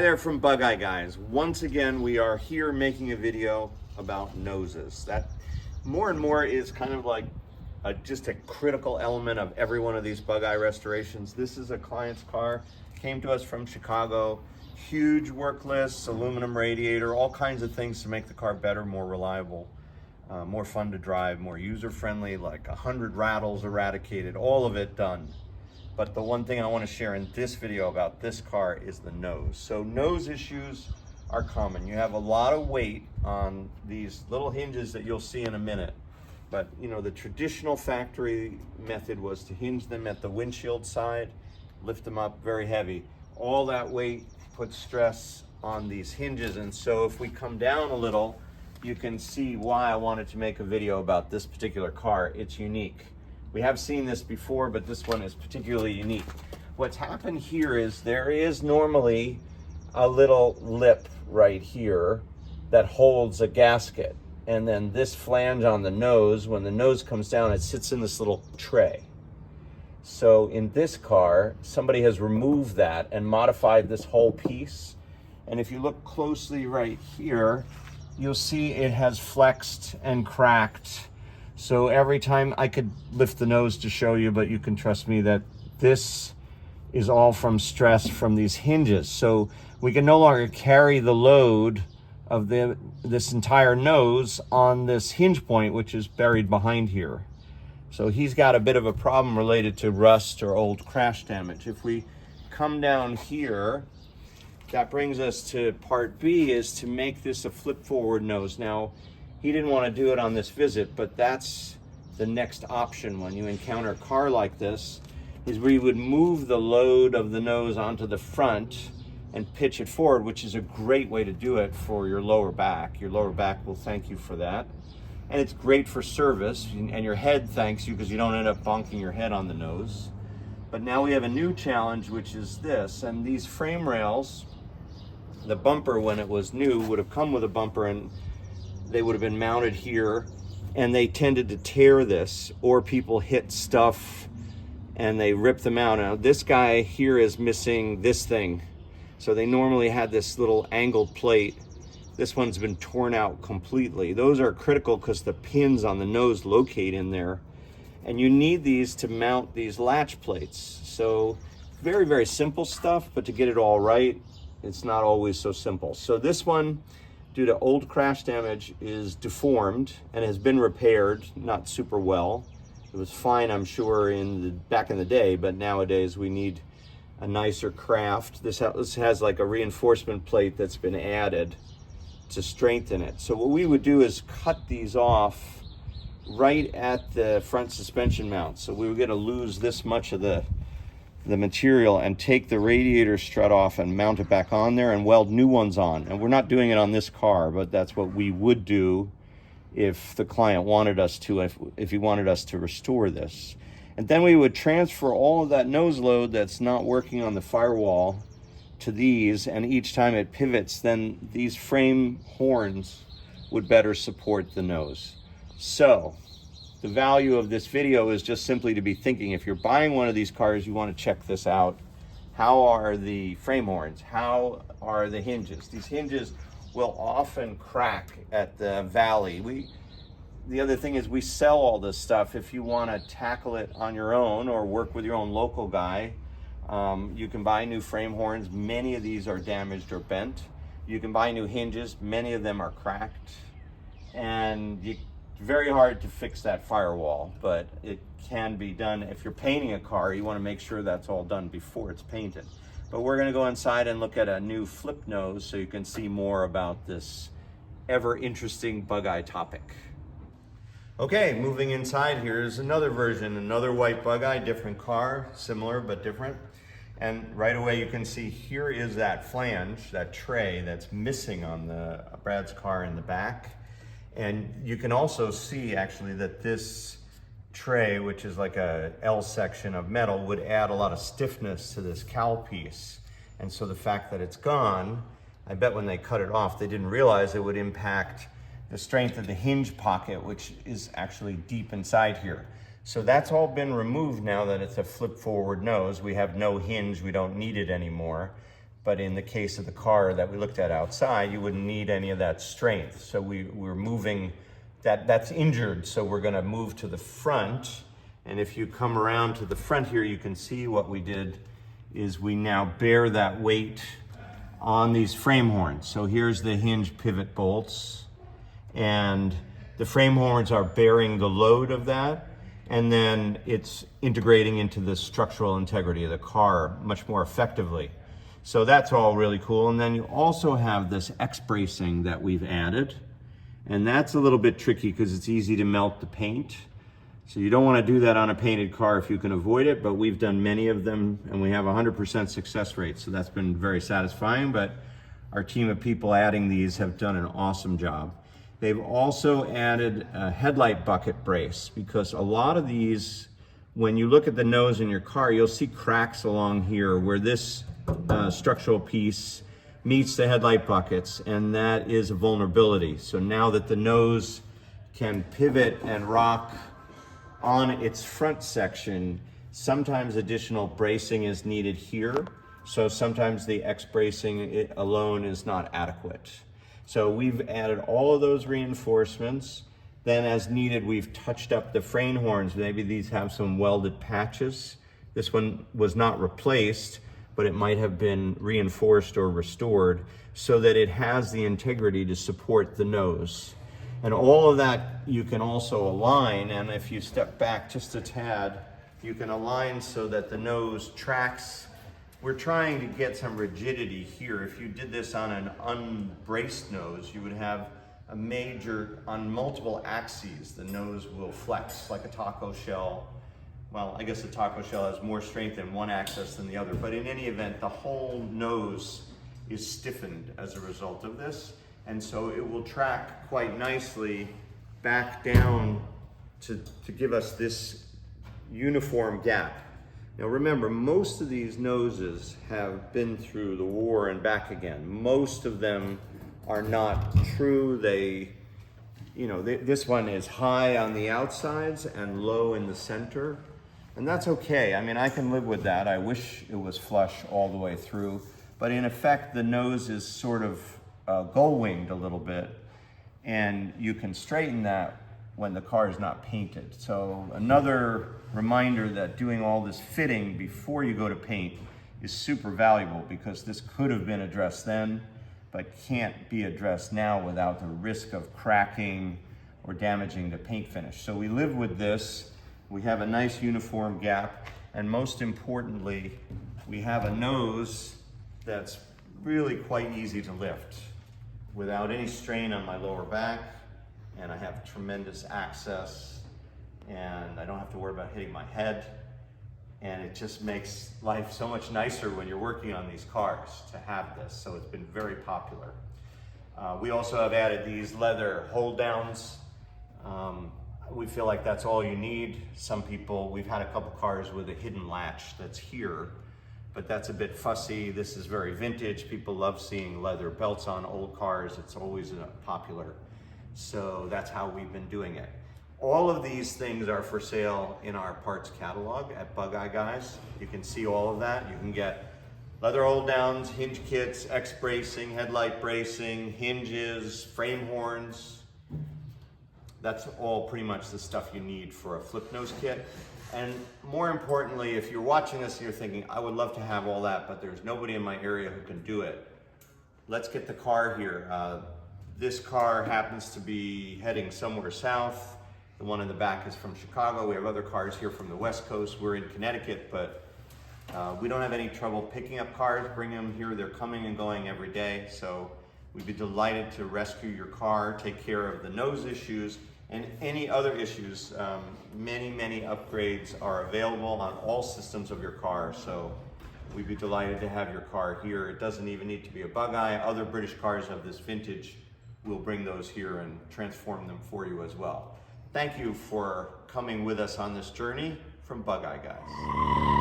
there from Bugeye guys. Once again, we are here making a video about noses. That more and more is kind of like just a critical element of every one of these Bugeye restorations. This is a client's car, came to us from Chicago. Huge work list, aluminum radiator, all kinds of things to make the car better, more reliable, more fun to drive, more user-friendly, like 100 rattles eradicated, all of it done. But the one thing I want to share in this video about this car is the nose. So nose issues are common. You have a lot of weight on these little hinges that you'll see in a minute. But you know, the traditional factory method was to hinge them at the windshield side, lift them up very heavy. All that weight puts stress on these hinges. And so if we come down a little, you can see why I wanted to make a video about this particular car. It's unique. We have seen this before, but this one is particularly unique. What's happened here is there is normally a little lip right here that holds a gasket. And then this flange on the nose, when the nose comes down, it sits in this little tray. So in this car, somebody has removed that and modified this whole piece. And if you look closely right here, you'll see it has flexed and cracked. So every time, I could lift the nose to show you, but you can trust me that this is all from stress from these hinges. So we can no longer carry the load of this entire nose on this hinge point, which is buried behind here. So he's got a bit of a problem related to rust or old crash damage. If we come down here, that brings us to part B, is to make this a flip forward nose. Now, he didn't want to do it on this visit, but that's the next option when you encounter a car like this, is we would move the load of the nose onto the front and pitch it forward, which is a great way to do it for your lower back. Your lower back will thank you for that. And it's great for service, and your head thanks you because you don't end up bonking your head on the nose. But now we have a new challenge, which is this, and these frame rails, the bumper when it was new would have come with a bumper and they would have been mounted here, and they tended to tear this, or people hit stuff and they rip them out. Now this guy here is missing this thing. So they normally had this little angled plate. This one's been torn out completely. Those are critical because the pins on the nose locate in there. And you need these to mount these latch plates. So very, very simple stuff, but to get it all right, it's not always so simple. So this one, due to old crash damage, is deformed and has been repaired, not super well. It was fine, I'm sure, back in the day, but nowadays we need a nicer craft. This has like a reinforcement plate that's been added to strengthen it. So what we would do is cut these off right at the front suspension mount. So we were going to lose this much of the material and take the radiator strut off and mount it back on there and weld new ones on. And we're not doing it on this car, but that's what we would do if the client wanted us to, if he wanted us to restore this. And then we would transfer all of that nose load that's not working on the firewall to these, and each time it pivots, then these frame horns would better support the nose. So the value of this video is just simply to be thinking, if you're buying one of these cars, you want to check this out. How are the frame horns? How are the hinges? These hinges will often crack at the valley. The other thing is we sell all this stuff. If you want to tackle it on your own or work with your own local guy, you can buy new frame horns. Many of these are damaged or bent. You can buy new hinges. Many of them are cracked. And it's very hard to fix that firewall, but it can be done. If you're painting a car, you want to make sure that's all done before it's painted. But we're going to go inside and look at a new flip nose so you can see more about this ever interesting Bugeye topic. Okay, moving inside, here's another version, another white Bugeye, different car, similar but different. And right away you can see here is that flange, that tray that's missing on the Brad's car in the back. And you can also see actually that this tray, which is like a L section of metal, would add a lot of stiffness to this cowl piece. And so the fact that it's gone, I bet when they cut it off, they didn't realize it would impact the strength of the hinge pocket, which is actually deep inside here. So that's all been removed now that it's a flip forward nose. We have no hinge, we don't need it anymore. But in the case of the car that we looked at outside, you wouldn't need any of that strength. So we're moving, that's injured, so we're gonna move to the front. And if you come around to the front here, you can see what we did is we now bear that weight on these frame horns. So here's the hinge pivot bolts, and the frame horns are bearing the load of that, and then it's integrating into the structural integrity of the car much more effectively. So that's all really cool. And then you also have this X bracing that we've added, and that's a little bit tricky because it's easy to melt the paint. So you don't want to do that on a painted car if you can avoid it, but we've done many of them and we have 100% success rate. So that's been very satisfying, but our team of people adding these have done an awesome job. They've also added a headlight bucket brace, because a lot of these, when you look at the nose in your car, you'll see cracks along here where this structural piece meets the headlight buckets, and that is a vulnerability. So now that the nose can pivot and rock on its front section, sometimes additional bracing is needed here. So sometimes the X bracing alone is not adequate. So we've added all of those reinforcements. Then as needed, we've touched up the frame horns. Maybe these have some welded patches. This one was not replaced, but it might have been reinforced or restored so that it has the integrity to support the nose. And all of that you can also align, and if you step back just a tad, you can align so that the nose tracks. We're trying to get some rigidity here. If you did this on an unbraced nose, you would have a major, on multiple axes, the nose will flex like a taco shell. Well, I guess the taco shell has more strength in one axis than the other, but in any event, the whole nose is stiffened as a result of this. And so it will track quite nicely back down to give us this uniform gap. Now remember, most of these noses have been through the war and back again. Most of them are not true. This one is high on the outsides and low in the center. And that's okay. I mean, I can live with that. I wish it was flush all the way through. But in effect, the nose is sort of gull-winged a little bit. And you can straighten that when the car is not painted. So another reminder that doing all this fitting before you go to paint is super valuable, because this could have been addressed then, but can't be addressed now without the risk of cracking or damaging the paint finish. So we live with this. We have a nice uniform gap, and most importantly, we have a nose that's really quite easy to lift without any strain on my lower back, and I have tremendous access, and I don't have to worry about hitting my head, and it just makes life so much nicer when you're working on these cars to have this. So it's been very popular. We also have added these leather hold downs. We feel like that's all you need. Some people, we've had a couple cars with a hidden latch that's here, but that's a bit fussy. This is very vintage. People love seeing leather belts on old cars. It's always popular. So that's how we've been doing it. All of these things are for sale in our parts catalog at Bugeye Guys. You can see all of that. You can get leather hold downs, hinge kits, X bracing, headlight bracing, hinges, frame horns. That's all pretty much the stuff you need for a flip nose kit. And more importantly, if you're watching this and you're thinking, I would love to have all that, but there's nobody in my area who can do it, let's get the car here. This car happens to be heading somewhere south. The one in the back is from Chicago. We have other cars here from the West Coast. We're in Connecticut, but we don't have any trouble picking up cars, bringing them here. They're coming and going every day. So we'd be delighted to rescue your car, take care of the nose issues, and any other issues. Many upgrades are available on all systems of your car. So we'd be delighted to have your car here. It doesn't even need to be a Bugeye. Other British cars of this vintage, we'll bring those here and transform them for you as well. Thank you for coming with us on this journey from Bugeye Guys.